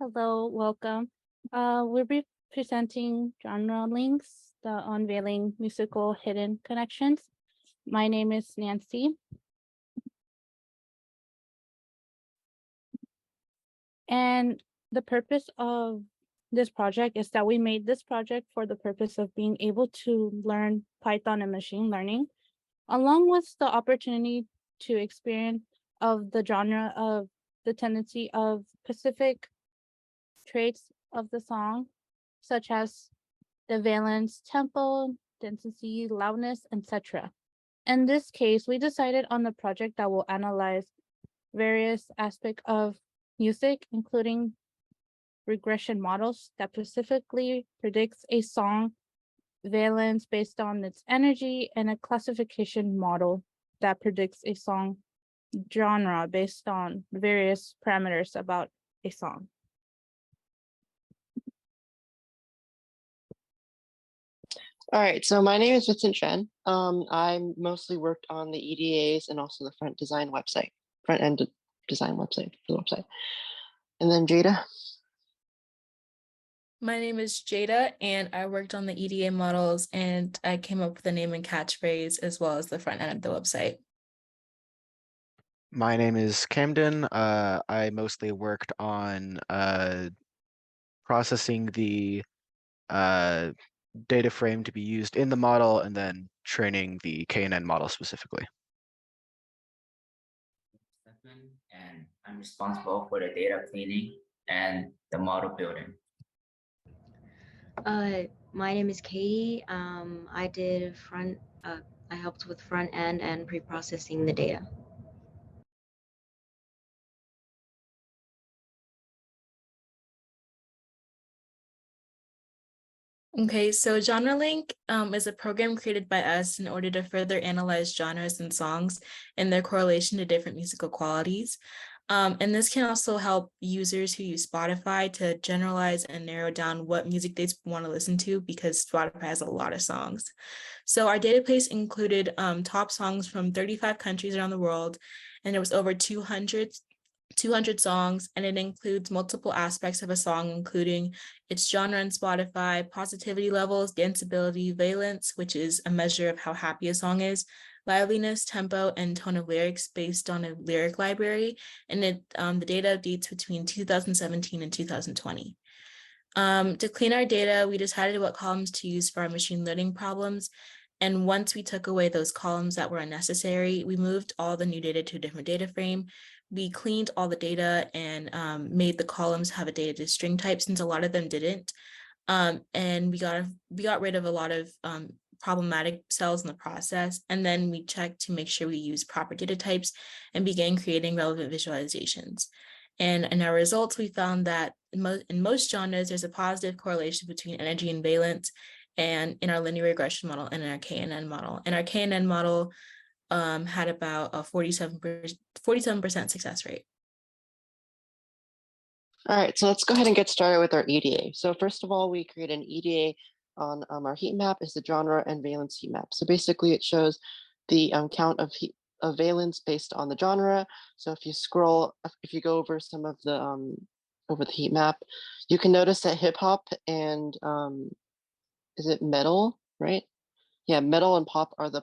Hello, welcome. We'll be presenting GenreLinks, the unveiling musical hidden connections. My name is Nancy. And the purpose of this project is that we made this project for the purpose of being able to learn Python and machine learning, along with the opportunity to experience of the genre of the tendency of specific traits of the song, such as the valence, tempo, density, loudness, etc. In this case, we decided on the project that will analyze various aspects of music, including regression models that specifically predicts a song valence based on its energy, and a classification model that predicts a song genre based on various parameters about a song. All right, so my name is Vincent Chen. I mostly worked on the EDAs and also the front end design website for the website. And then Jada. My name is Jada, and I worked on the EDA models, and I came up with the name and catchphrase as well as the front end of the website. My name is Kamden. I mostly worked on processing the data frame to be used in the model and then training the KNN model specifically. And I'm responsible for the data cleaning and the model building. My name is Katie. I helped with front end and pre-processing the data. Okay, so GenreLink is a program created by us in order to further analyze genres and songs and their correlation to different musical qualities. And this can also help users who use Spotify to generalize and narrow down what music they want to listen to, because Spotify has a lot of songs. So our database included top songs from 35 countries around the world, and there was over 200 songs, and it includes multiple aspects of a song, including its genre on Spotify, positivity levels, danceability, valence, which is a measure of how happy a song is, liveliness, tempo, and tone of lyrics based on a lyric library. And the data dates between 2017 and 2020. To clean our data, we decided what columns to use for our machine learning problems. And once we took away those columns that were unnecessary, we moved all the new data to a different data frame. We cleaned all the data and made the columns have a data string type, since a lot of them didn't. And we got rid of a lot of problematic cells in the process. And then we checked to make sure we use proper data types and began creating relevant visualizations. And in our results, we found that in most genres, there's a positive correlation between energy and valence, and in our linear regression model and in our KNN model. And our KNN model had about a 47% success rate. All right, so let's go ahead and get started with our EDA. So first of all, we create an EDA on our heat map is the genre and valence heat map. So basically it shows the count of valence based on the genre. So if you go over some of the over the heat map, you can notice that hip hop and is it metal, right? Yeah, metal and pop are the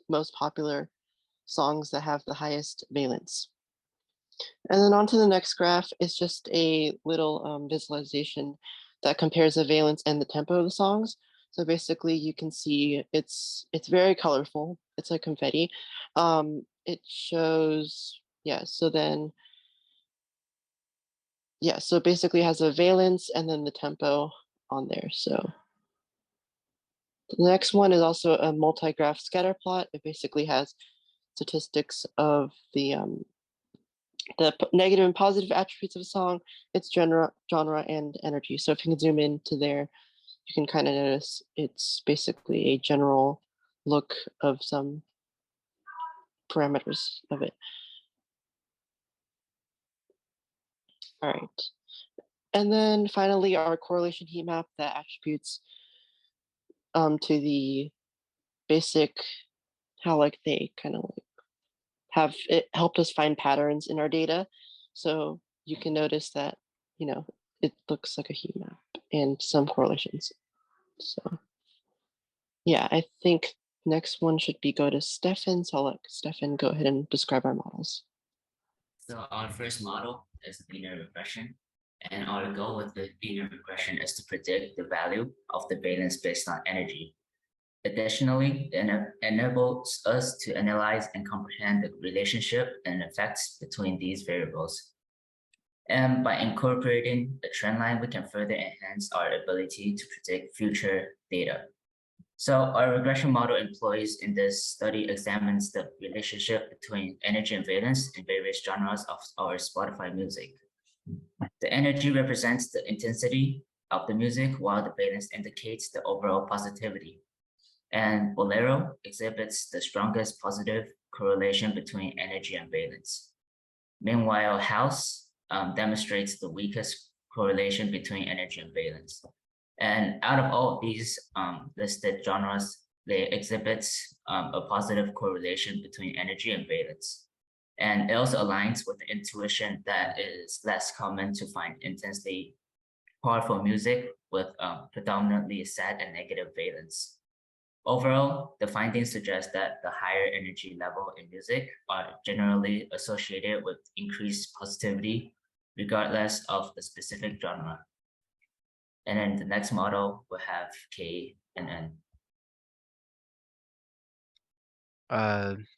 most popular songs that have the highest valence. And then on to the next graph is just a little visualization that compares the valence and the tempo of the songs. So basically you can see it's very colorful. It's like confetti. It shows, so basically it has a valence and then the tempo on there. So the next one is also a multi-graph scatter plot. It basically has statistics of the negative and positive attributes of a song, its genre and energy. So if you can zoom into there, you can kind of notice it's basically a general look of some parameters of it. All right. And then finally, our correlation heat map that attributes to the basic, how like they kind of like have it helped us find patterns in our data. So you can notice that it looks like a heat map and some correlations. So yeah, I think next one should be go to Stefan. So I'll let Stefan go ahead and describe our models. So our first model is linear regression. And our goal with the linear regression is to predict the value of the valence based on energy. Additionally, it enables us to analyze and comprehend the relationship and effects between these variables. And by incorporating the trend line, we can further enhance our ability to predict future data. So our regression model employs in this study examines the relationship between energy and valence in various genres of our Spotify music. The energy represents the intensity of the music, while the valence indicates the overall positivity. And Bolero exhibits the strongest positive correlation between energy and valence. Meanwhile, House demonstrates the weakest correlation between energy and valence. And out of all these listed genres, they exhibits a positive correlation between energy and valence. And it also aligns with the intuition that it is less common to find intensely powerful music with predominantly sad and negative valence. Overall, the findings suggest that the higher energy level in music are generally associated with increased positivity, regardless of the specific genre. And then the next model will have K and N.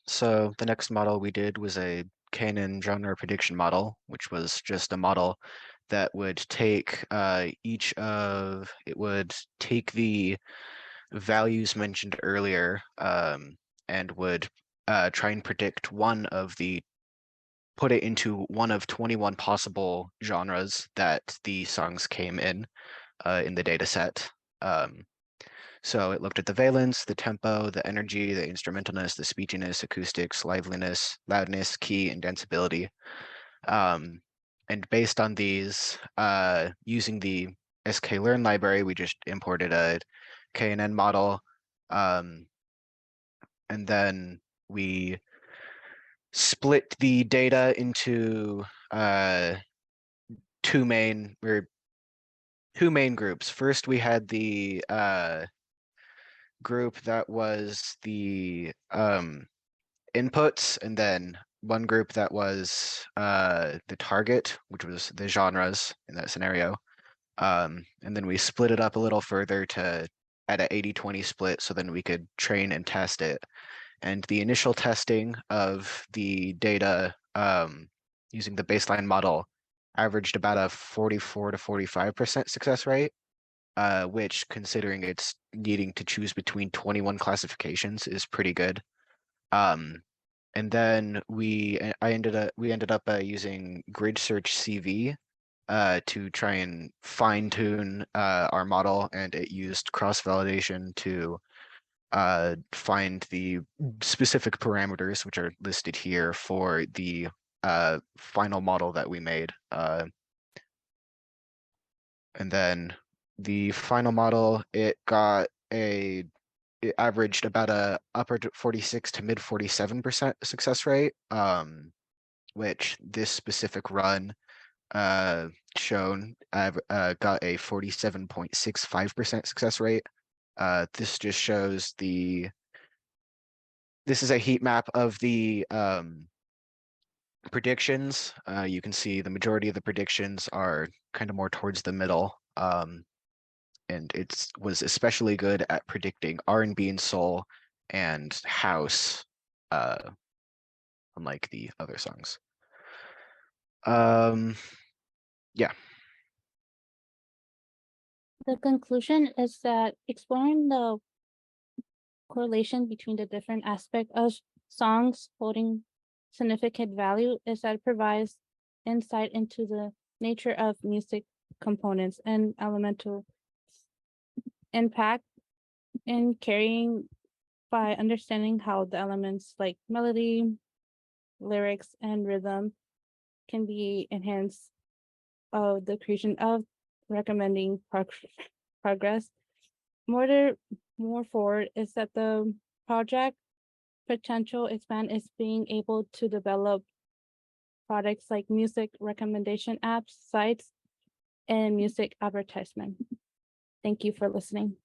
So the next model we did was a K&N genre prediction model, which was just a model that would take it would take the values mentioned earlier and would try and predict put it into one of 21 possible genres that the songs came in the data set. So it looked at the valence, the tempo, the energy, the instrumentalness, the speechiness, acoustics, liveliness, loudness, key, and danceability. And based on these, using the sklearn library, we just imported a K&N model. And then we split the data into two main groups. First, we had the group that was the inputs, and then one group that was the target, which was the genres in that scenario. And then we split it up a little further to at an 80-20 split, so then we could train and test it. And the initial testing of the data using the baseline model averaged about a 44 to 45% success rate, which, considering it's needing to choose between 21 classifications, is pretty good. And then we ended up using grid search CV to try and fine tune our model, and it used cross validation to find the specific parameters, which are listed here for the final model that we made. And then the final model, it averaged about a upper 46 to mid 47% success rate, which this specific run shown got a 47.65% success rate. This just shows this is a heat map of the predictions. You can see the majority of the predictions are kind of more towards the middle. And it was especially good at predicting R&B and soul and house, unlike the other songs. Yeah. The conclusion is that exploring the correlation between the different aspects of songs holding significant value is that it provides insight into the nature of music components and elemental impact in carrying by understanding how the elements like melody, lyrics, and rhythm can be enhanced of the creation of recommending progress. More forward is that the project potential expand is being able to develop products like music recommendation apps, sites, in music advertisement. Thank you for listening.